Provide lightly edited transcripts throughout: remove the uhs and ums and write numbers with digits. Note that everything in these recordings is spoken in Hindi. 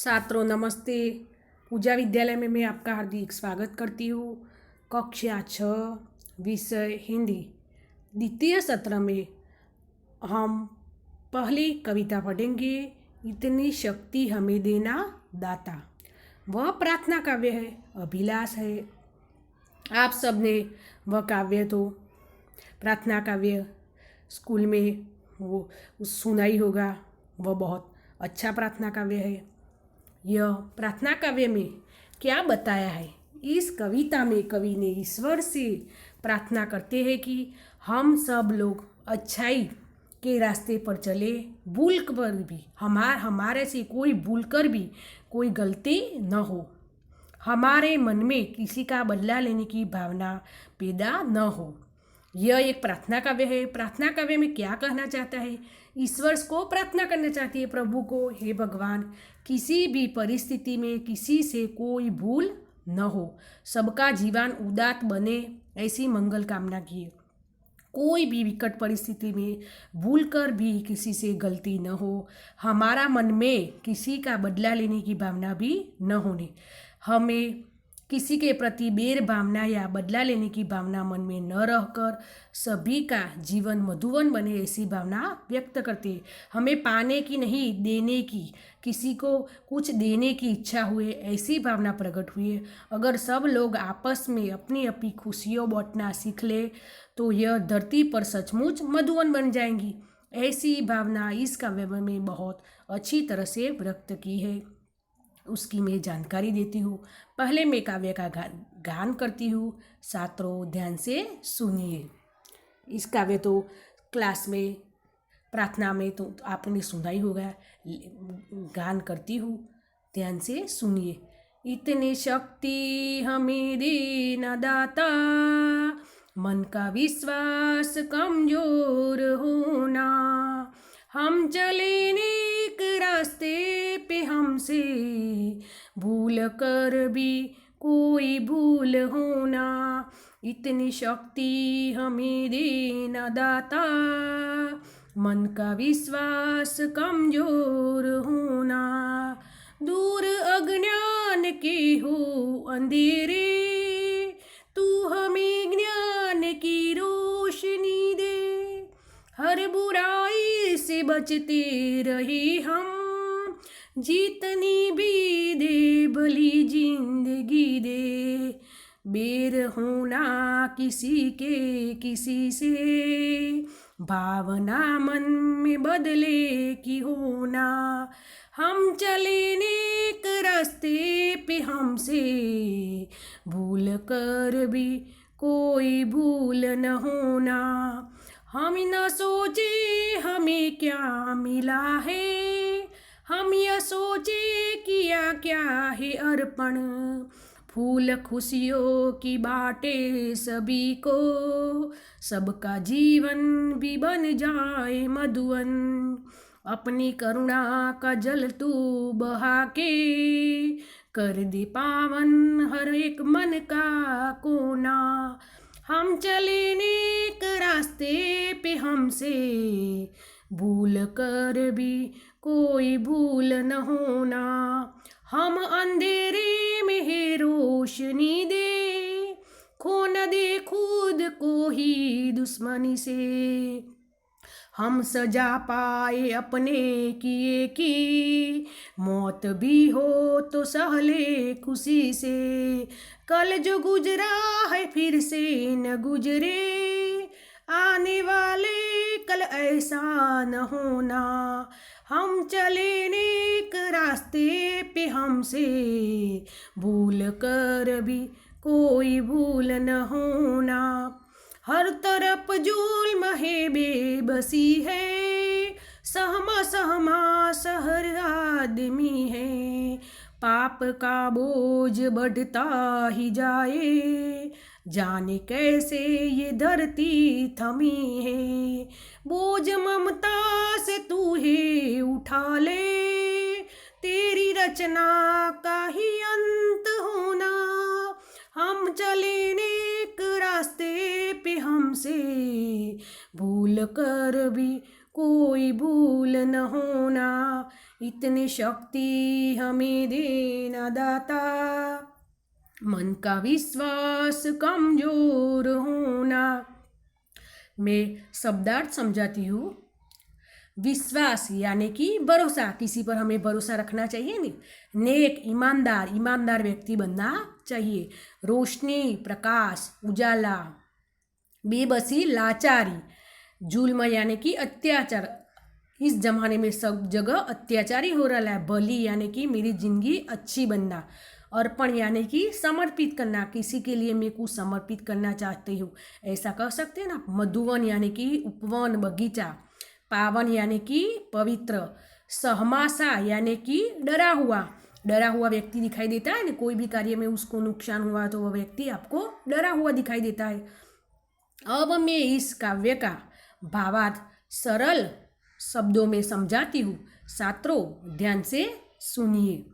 छात्रों नमस्ते। पूजा विद्यालय में मैं आपका हार्दिक स्वागत करती हूँ। कक्षा 6 विषय हिंदी द्वितीय सत्र में हम पहली कविता पढ़ेंगे। इतनी शक्ति हमें देना दाता। वह प्रार्थना काव्य है, अभिलाष है। आप सबने वह काव्य तो प्रार्थना काव्य स्कूल में वो सुनाई होगा। वह बहुत अच्छा प्रार्थना काव्य है। यह प्रार्थना काव्य में क्या बताया है? इस कविता में कवि ने ईश्वर से प्रार्थना करते हैं कि हम सब लोग अच्छाई के रास्ते पर चले। भूल कर भी हमारे से कोई भूल कर भी कोई गलती न हो। हमारे मन में किसी का बदला लेने की भावना पैदा न हो। यह एक प्रार्थना काव्य है। प्रार्थना काव्य में क्या कहना चाहता है? ईश्वर को प्रार्थना करना चाहती है, प्रभु को, हे भगवान, किसी भी परिस्थिति में किसी से कोई भूल न हो, सबका जीवन उदात बने, ऐसी मंगल कामना की। कोई भी विकट परिस्थिति में भूल कर भी किसी से गलती न हो। हमारा मन में किसी का बदला लेने की भावना भी न होने। हमें किसी के प्रति बैर भावना या बदला लेने की भावना मन में न रहकर सभी का जीवन मधुवन बने, ऐसी भावना व्यक्त करते। हमें पाने की नहीं, देने की, किसी को कुछ देने की इच्छा हुए, ऐसी भावना प्रकट हुई। अगर सब लोग आपस में अपनी अपनी खुशियों बांटना सीख ले तो यह धरती पर सचमुच मधुवन बन जाएंगी। ऐसी भावना इस काव्य में बहुत अच्छी तरह से व्यक्त की है। उसकी मैं जानकारी देती हूँ। पहले मैं काव्य का गान करती हूँ। छात्रों ध्यान से सुनिए। इस काव्य तो क्लास में प्रार्थना में तो आपने सुना ही होगा। गान करती हूँ, ध्यान से सुनिए। इतनी शक्ति हमें देना दाता, मन का विश्वास कमजोर होना। हम चले नेक रास्ते पे, हमसे भूल कर भी कोई भूल होना। इतनी शक्ति हमें देना दाता, मन का विश्वास कमजोर होना। दूर अज्ञान के हो अंधेरे, तू हमें ज्ञान की रोशनी दे। हर बुराई से बचते रहे हम, जितनी भी दे भली जिंदगी दे। बैर होना किसी के किसी से, भावना मन में बदले की होना। हम चले नेक रास्ते पे, हमसे भूल कर भी कोई भूल न होना। हम न सोचे हमें क्या मिला है, हम यह सोचे किया क्या है अर्पण। फूल खुशियों की बाटे सभी को, सबका जीवन भी बन जाए मधुवन। अपनी करुणा का जल तू बहा के, कर दे पावन हर एक मन का कोना। हम चले नेक रास्ते पे, हमसे भूल कर भी कोई भूल न होना। हम अंधेरे में है रोशनी दे, खो न दे खुद को ही दुश्मनी से। हम सजा पाए अपने किए की, मौत भी हो तो सहले खुशी से। कल जो गुजरा है फिर से न गुजरे, आने वाले कल ऐसा न होना। हम चले नेक रास्ते पे, हमसे भूल कर भी कोई भूल न होना। हर तरफ जुल्म है बेबसी है, सहमा सहमा शहर आदमी है। पाप का बोझ बढ़ता ही जाए, जाने कैसे ये धरती थमी है। बोझ ममता से तू ही उठा ले, तेरी रचना का ही अंत होना। हम चले नेक रास्ते पे, हमसे भूल कर भी कोई भूल न होना। इतनी शक्ति हमें देना दाता, मन का विश्वास कमजोर होना। मैं शब्दार्थ समझाती हूँ। विश्वास यानी कि भरोसा, किसी पर हमें भरोसा रखना चाहिए नहीं। नेक ईमानदार, ईमानदार व्यक्ति बनना चाहिए। रोशनी प्रकाश उजाला। बेबसी लाचारी। जुल्म यानी कि अत्याचार, इस जमाने में सब जगह अत्याचार ही हो रहा है। बलि यानी कि मेरी जिंदगी अच्छी बनना। अर्पण यानी कि समर्पित करना, किसी के लिए मैं कुछ समर्पित करना चाहती हूँ, ऐसा कह सकते हैं ना। मधुवन यानी कि उपवन बगीचा। पावन यानी कि पवित्र। सहमासा यानी कि डरा हुआ, डरा हुआ व्यक्ति दिखाई देता है ना, कोई भी कार्य में उसको नुकसान हुआ तो वह व्यक्ति आपको डरा हुआ दिखाई देता है। अब मैं इस काव्य का भावार्थ सरल शब्दों में समझाती हूँ, छात्रों ध्यान से सुनिए।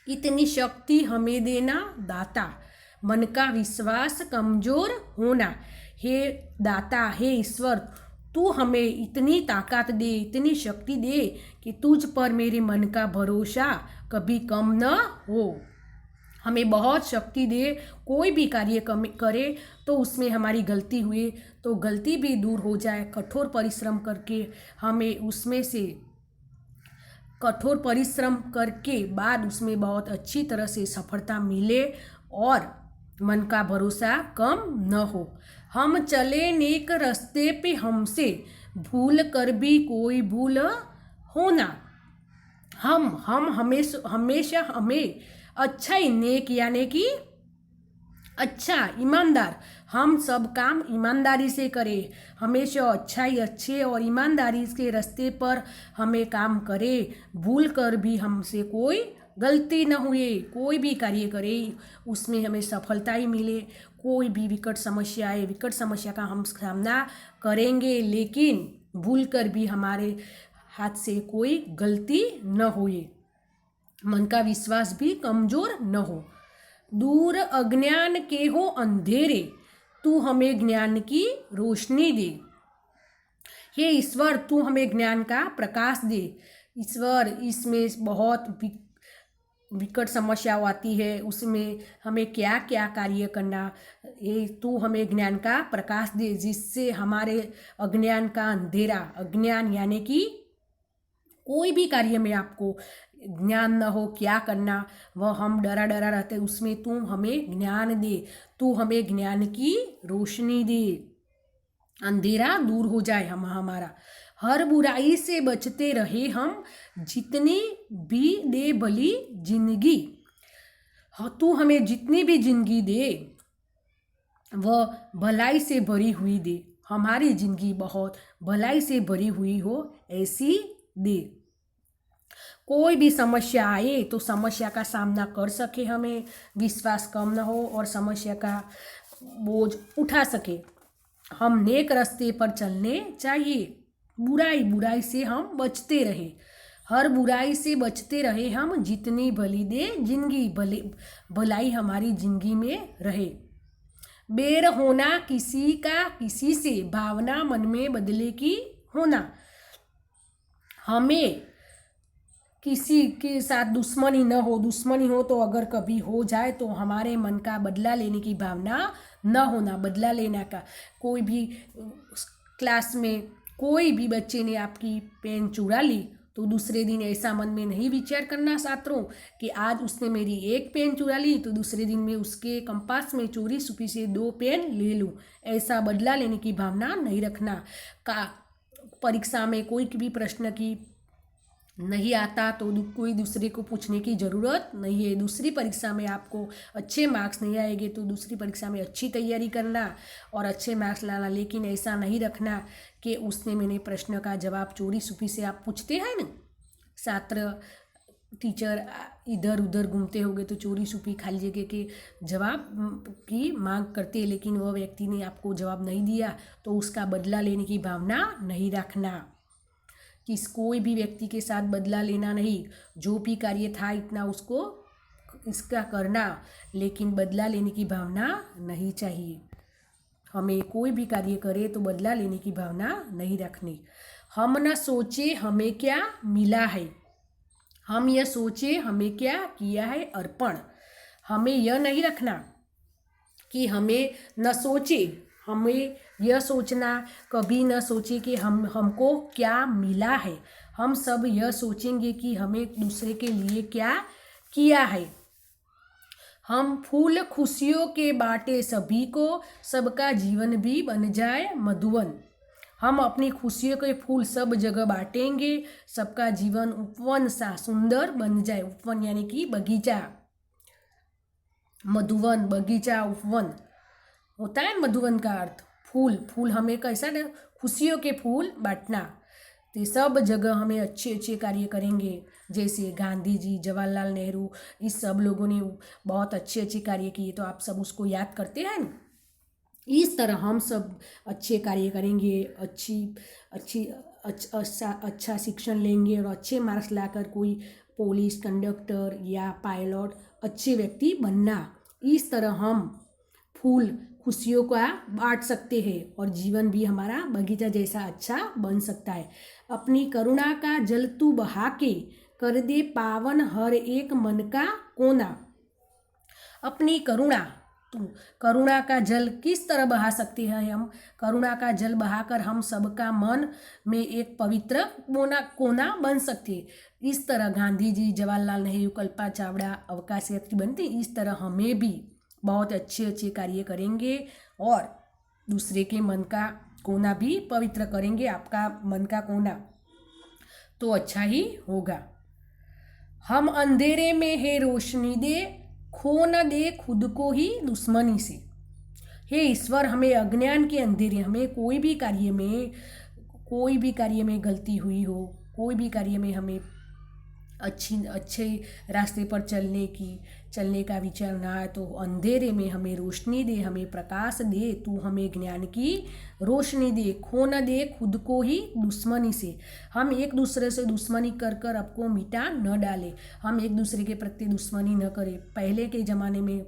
इतनी शक्ति हमें देना दाता, मन का विश्वास कमजोर होना। हे दाता, हे ईश्वर, तू हमें इतनी ताकत दे, इतनी शक्ति दे कि तुझ पर मेरे मन का भरोसा कभी कम न हो। हमें बहुत शक्ति दे, कोई भी कार्य करे तो उसमें हमारी गलती हुई तो गलती भी दूर हो जाए। कठोर परिश्रम करके हमें उसमें से कठोर परिश्रम करके बाद उसमें बहुत अच्छी तरह से सफलता मिले और मन का भरोसा कम न हो। हम चले नेक रास्ते पे, हमसे भूल कर भी कोई भूल होना। हम हमेशा हमें अच्छा ही, नेक यानी कि अच्छा ईमानदार, हम सब काम ईमानदारी से करें। हमेशा अच्छा ही, अच्छे और ईमानदारी के रास्ते पर हमें काम करें। भूल कर भी हमसे कोई गलती न हुए, कोई भी कार्य करे उसमें हमें सफलता ही मिले। कोई भी विकट समस्या का हम सामना करेंगे, लेकिन भूल कर भी हमारे हाथ से कोई गलती न हुए। मन का विश्वास भी कमजोर न हो। दूर अज्ञान के हो अंधेरे, तू हमें ज्ञान की रोशनी दे। हे ईश्वर, तू हमें ज्ञान का प्रकाश दे। ईश्वर, इसमें बहुत विकट समस्या आती है, उसमें हमें क्या क्या कार्य करना, ये तू हमें ज्ञान का प्रकाश दे, जिससे हमारे अज्ञान का अंधेरा, अज्ञान यानी कि कोई भी कार्य में आपको ज्ञान न हो क्या करना, वह हम डरा डरा रहते, उसमें तू हमें ज्ञान दे। तू हमें ज्ञान की रोशनी दे, अंधेरा दूर हो जाए हमारा। हर बुराई से बचते रहे हम, जितनी भी दे भली जिंदगी। तू हमें जितनी भी जिंदगी दे वह भलाई से भरी हुई दे। हमारी जिंदगी बहुत भलाई से भरी हुई हो ऐसी दे। कोई भी समस्या आए तो समस्या का सामना कर सके, हमें विश्वास कम न हो और समस्या का बोझ उठा सके। हम नेक रास्ते पर चलने चाहिए। बुराई से हम बचते रहे, हर बुराई से बचते रहे हम, जितनी भली दे जिंदगी, भलाई हमारी जिंदगी में रहे। बेर होना किसी का किसी से, भावना मन में बदले की होना। हमें किसी के साथ दुश्मनी न हो, दुश्मनी हो तो अगर कभी हो जाए तो हमारे मन का बदला लेने की भावना न होना। बदला लेना का, कोई भी क्लास में कोई भी बच्चे ने आपकी पेन चुरा ली तो दूसरे दिन ऐसा मन में नहीं विचार करना छात्रों कि आज उसने मेरी एक पेन चुरा ली तो दूसरे दिन में उसके कंपास में चोरी छुपी से 2 पेन ले लूँ, ऐसा बदला लेने की भावना नहीं रखना। का परीक्षा में कोई भी प्रश्न की नहीं आता तो कोई दूसरे को पूछने की ज़रूरत नहीं है। दूसरी परीक्षा में आपको अच्छे मार्क्स नहीं आएंगे तो दूसरी परीक्षा में अच्छी तैयारी करना और अच्छे मार्क्स लाना, लेकिन ऐसा नहीं रखना कि उसने मैंने प्रश्न का जवाब चोरी छुपी से। आप पूछते हैं ना, छात्र टीचर इधर उधर घूमते होंगे तो चोरी छुपी खाली जगह के जवाब की मांग करते, लेकिन वह व्यक्ति ने आपको जवाब नहीं दिया तो उसका बदला लेने की भावना नहीं रखना। कोई भी व्यक्ति के साथ बदला लेना नहीं, जो भी कार्य था इतना उसको इसका करना, लेकिन बदला लेने की भावना नहीं चाहिए। हमें कोई भी कार्य करे तो बदला लेने की भावना नहीं रखनी। हम न सोचे हमें क्या मिला है, हम यह सोचे हमें क्या किया है अर्पण। हमें यह नहीं रखना कि हमें न सोचे, हमें यह सोचना कभी न सोचे कि हमको क्या मिला है। हम सब यह सोचेंगे कि हमें दूसरे के लिए क्या किया है। हम फूल खुशियों के बाटे सभी को, सबका जीवन भी बन जाए मधुवन। हम अपनी खुशियों के फूल सब जगह बांटेंगे, सबका जीवन उपवन सा सुंदर बन जाए। उपवन यानी कि बगीचा, मधुवन बगीचा उपवन होता है। मधुवन का अर्थ फूल, फूल हमें कैसा ना, खुशियों के फूल बांटना। तो सब जगह हमें अच्छे अच्छे कार्य करेंगे। जैसे गांधी जी, जवाहरलाल नेहरू, इस सब लोगों ने बहुत अच्छे अच्छे कार्य किए, तो आप सब उसको याद करते हैं ना। इस तरह हम सब अच्छे कार्य करेंगे, अच्छा शिक्षण लेंगे और अच्छे मार्क्स लाकर कोई पुलिस, कंडक्टर या पायलट अच्छे व्यक्ति बनना। इस तरह हम फूल खुशियों का बांट सकते हैं और जीवन भी हमारा बगीचा जैसा अच्छा बन सकता है। अपनी करुणा का जल तू बहा के, कर दे पावन हर एक मन का कोना। अपनी करुणा, तो करुणा का जल किस तरह बहा सकते हैं हम? करुणा का जल बहाकर हम सबका मन में एक पवित्र कोना बन सकते हैं। इस तरह गांधी जी, जवाहरलाल नेहरू, कल्पना चावला अवकाश यात्री बनते, इस तरह हमें भी बहुत अच्छे अच्छे कार्य करेंगे और दूसरे के मन का कोना भी पवित्र करेंगे। आपका मन का कोना तो अच्छा ही होगा। हम अंधेरे में है रोशनी दे, खो न दे खुद को ही दुश्मनी से। हे ईश्वर, हमें अज्ञान के अंधेरे, हमें कोई भी कार्य में गलती हुई हो, कोई भी कार्य में हमें अच्छे रास्ते पर चलने का विचार ना आए, तो अंधेरे में हमें रोशनी दे, हमें प्रकाश दे, तू हमें ज्ञान की रोशनी दे, खो न दे खुद को ही दुश्मनी से। हम एक दूसरे से दुश्मनी कर कर आपको मिटा न डाले, हम एक दूसरे के प्रति दुश्मनी न करें। पहले के ज़माने में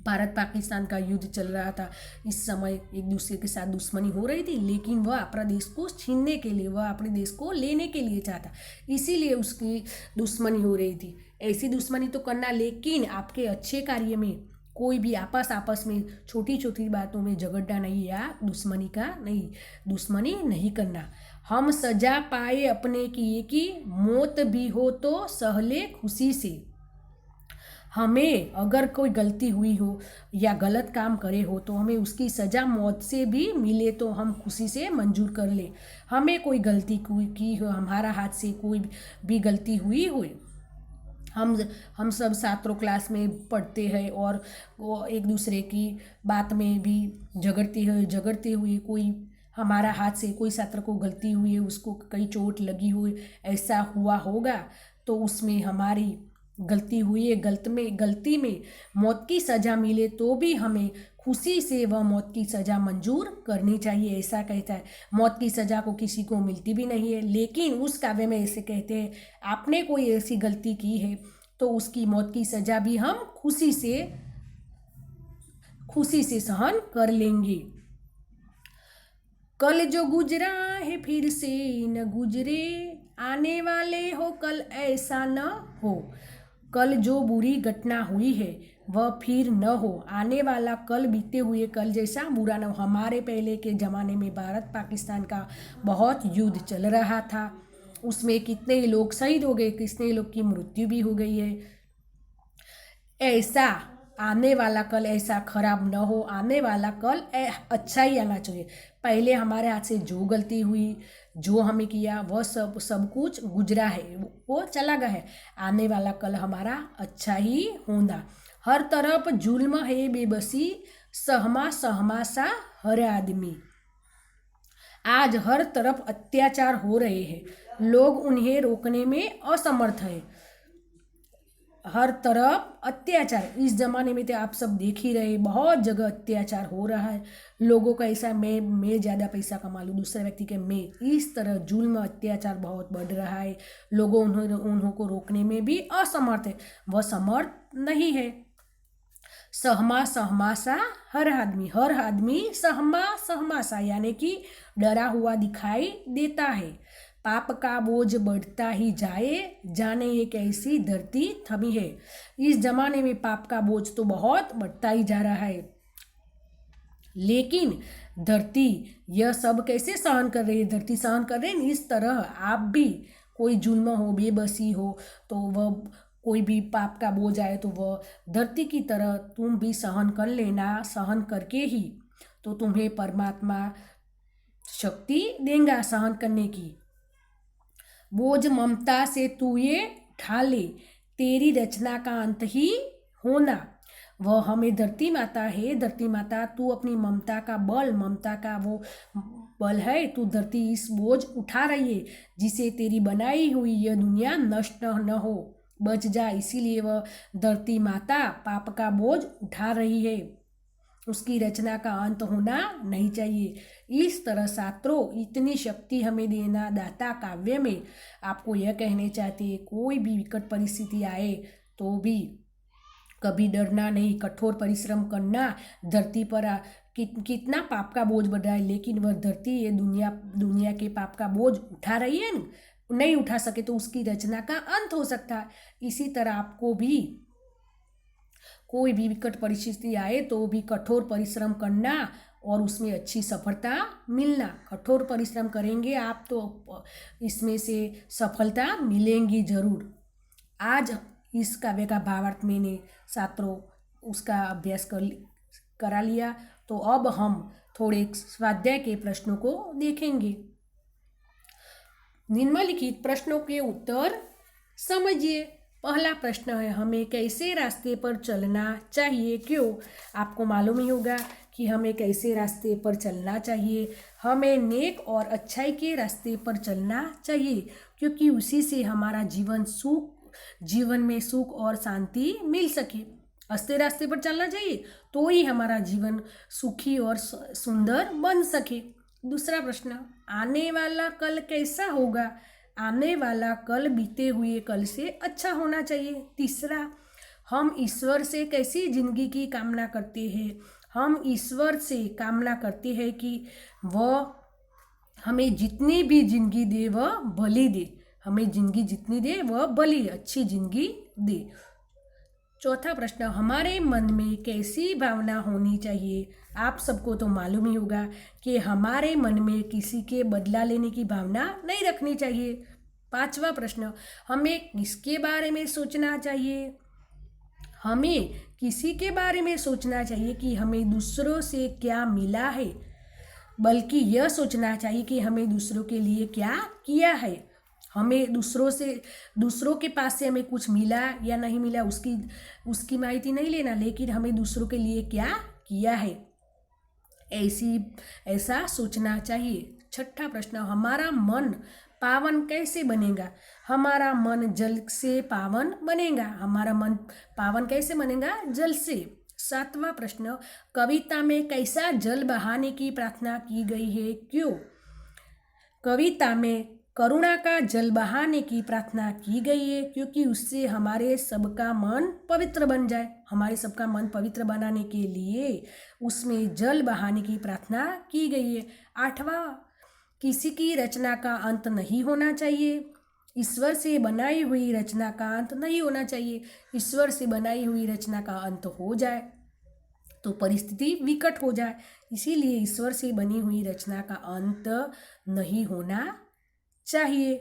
भारत पाकिस्तान का युद्ध चल रहा था, इस समय एक दूसरे के साथ दुश्मनी हो रही थी, लेकिन वह अपना देश को छीनने के लिए, वह अपने देश को लेने के लिए चाहता, इसीलिए उसकी दुश्मनी हो रही थी। ऐसी दुश्मनी तो करना, लेकिन आपके अच्छे कार्य में कोई भी आपस में छोटी छोटी बातों में झगड़ा नहीं या दुश्मनी नहीं करना। हम सजा पाए अपने किए की, मौत भी हो तो सहले खुशी से। हमें अगर कोई गलती हुई हो या गलत काम करे हो, तो हमें उसकी सज़ा मौत से भी मिले तो हम खुशी से मंजूर कर ले। हमें कोई गलती की हो, हमारा हाथ से कोई भी गलती हुई हो, हम सब छात्रों क्लास में पढ़ते हैं और वो एक दूसरे की बात में भी झगड़ते हुए कोई हमारा हाथ से कोई छात्र को गलती हुई है, उसको कई चोट लगी हुई, ऐसा हुआ होगा, तो उसमें हमारी गलती हुई है, गलती में मौत की सज़ा मिले तो भी हमें खुशी से वह मौत की सज़ा मंजूर करनी चाहिए। ऐसा कहता है, मौत की सज़ा को किसी को मिलती भी नहीं है, लेकिन उस काव्य में ऐसे कहते हैं, आपने कोई ऐसी गलती की है तो उसकी मौत की सज़ा भी हम खुशी से सहन कर लेंगे। कल जो गुजरा है फिर से न गुजरे, आने वाले हो कल ऐसा न हो। कल जो बुरी घटना हुई है वह फिर न हो, आने वाला कल बीते हुए कल जैसा बुरा न हो। हमारे पहले के ज़माने में भारत पाकिस्तान का बहुत युद्ध चल रहा था, उसमें कितने लोग शहीद हो गए, कितने लोग की मृत्यु भी हो गई है। ऐसा आने वाला कल ऐसा खराब न हो, आने वाला कल अच्छा ही आना चाहिए। पहले हमारे हाथ से जो गलती हुई, जो हमें किया, वह सब कुछ गुजरा है, वो चला गया है। आने वाला कल हमारा अच्छा ही होना। हर तरफ जुल्म है बेबसी, सहमा सा हर आदमी। आज हर तरफ अत्याचार हो रहे हैं, लोग उन्हें रोकने में असमर्थ है। हर तरफ अत्याचार, इस ज़माने में तो आप सब देख ही रहे, बहुत जगह अत्याचार हो रहा है। लोगों का ऐसा मैं ज़्यादा पैसा कमा लूँ, दूसरे व्यक्ति के मैं, इस तरह जुल्म अत्याचार बहुत बढ़ रहा है। लोगों उन्हों को रोकने में भी असमर्थ है, वह समर्थ नहीं है। सहमा सा हर आदमी सहमा सा यानी कि डरा हुआ दिखाई देता है। पाप का बोझ बढ़ता ही जाए, जाने एक ऐसी धरती थमी है। इस जमाने में पाप का बोझ तो बहुत बढ़ता ही जा रहा है, लेकिन धरती यह सब कैसे सहन कर रही है? धरती सहन कर रही है। इस तरह आप भी, कोई जुल्म हो, बेबसी हो, तो वह कोई भी पाप का बोझ आए तो वह धरती की तरह तुम भी सहन कर लेना। सहन करके ही तो तुम्हें परमात्मा शक्ति देगा सहन करने की। बोझ ममता से तू ये उठा ले, तेरी रचना का अंत ही होना। वह हमें धरती माता है। धरती माता, तू अपनी ममता का बल, ममता का वो बल है, तू धरती इस बोझ उठा रही है, जिसे तेरी बनाई हुई यह दुनिया नष्ट न हो, बच जा। इसीलिए वह धरती माता पाप का बोझ उठा रही है। उसकी रचना का अंत होना नहीं चाहिए। इस तरह छात्रों, इतनी शक्ति हमें देना दाता काव्य में आपको यह कहने चाहते हैं, कोई भी विकट परिस्थिति आए तो भी कभी डरना नहीं, कठोर परिश्रम करना। धरती पर कितना पाप का बोझ बढ़ रहा है, लेकिन वह धरती ये दुनिया के पाप का बोझ उठा रही है न। नहीं उठा सके तो उसकी रचना का अंत हो सकता है। इसी तरह आपको भी कोई भी विकट परिस्थिति आए तो भी कठोर परिश्रम करना और उसमें अच्छी सफलता मिलना। कठोर परिश्रम करेंगे आप तो इसमें से सफलता मिलेंगी जरूर। आज इस काव्य का भावार्थ मैंने छात्रों उसका अभ्यास करा लिया, तो अब हम थोड़े स्वाध्याय के प्रश्नों को देखेंगे। निम्नलिखित प्रश्नों के उत्तर समझिए। पहला प्रश्न है, हमें कैसे रास्ते पर चलना चाहिए, क्यों? आपको मालूम ही होगा कि हमें कैसे रास्ते पर चलना चाहिए। हमें नेक और अच्छाई के रास्ते पर चलना चाहिए, क्योंकि उसी से हमारा जीवन में सुख और शांति मिल सके। अच्छे रास्ते पर चलना चाहिए तो ही हमारा जीवन सुखी और सुंदर बन सके। दूसरा प्रश्न, आने वाला कल कैसा होगा? आने वाला कल बीते हुए कल से अच्छा होना चाहिए। तीसरा, हम ईश्वर से कैसी जिंदगी की कामना करते हैं? हम ईश्वर से कामना करते हैं कि वह हमें जितनी भी जिंदगी दे वह भली दे। हमें जिंदगी जितनी दे वह भली अच्छी जिंदगी दे। चौथा प्रश्न, हमारे मन में कैसी भावना होनी चाहिए? आप सबको तो मालूम ही होगा कि हमारे मन में किसी के बदला लेने की भावना नहीं रखनी चाहिए। पांचवा प्रश्न, हमें किसके बारे में सोचना चाहिए? हमें किसी के बारे में सोचना चाहिए कि हमें दूसरों से क्या मिला है, बल्कि यह सोचना चाहिए कि हमें दूसरों के लिए क्या किया है। हमें दूसरों के पास से हमें कुछ मिला या नहीं मिला उसकी माहिती नहीं लेना, लेकिन हमें दूसरों के लिए क्या किया है ऐसा सोचना चाहिए। छठा प्रश्न, हमारा मन पावन कैसे बनेगा? हमारा मन जल से पावन बनेगा। हमारा मन पावन कैसे बनेगा? जल से। सातवां प्रश्न, कविता में कैसा जल बहाने की प्रार्थना की गई है, क्यों? कविता में करुणा का जल बहाने की प्रार्थना की गई है, क्योंकि उससे हमारे सबका मन पवित्र बन जाए। हमारे सबका मन पवित्र बनाने के लिए उसमें जल बहाने की प्रार्थना की गई है। आठवां, किसी की रचना का अंत नहीं होना चाहिए। ईश्वर से बनाई हुई रचना का अंत नहीं होना चाहिए। ईश्वर से बनाई हुई रचना का अंत हो जाए तो परिस्थिति विकट हो जाए। इसीलिए ईश्वर से बनी हुई रचना का अंत नहीं होना चाहिए।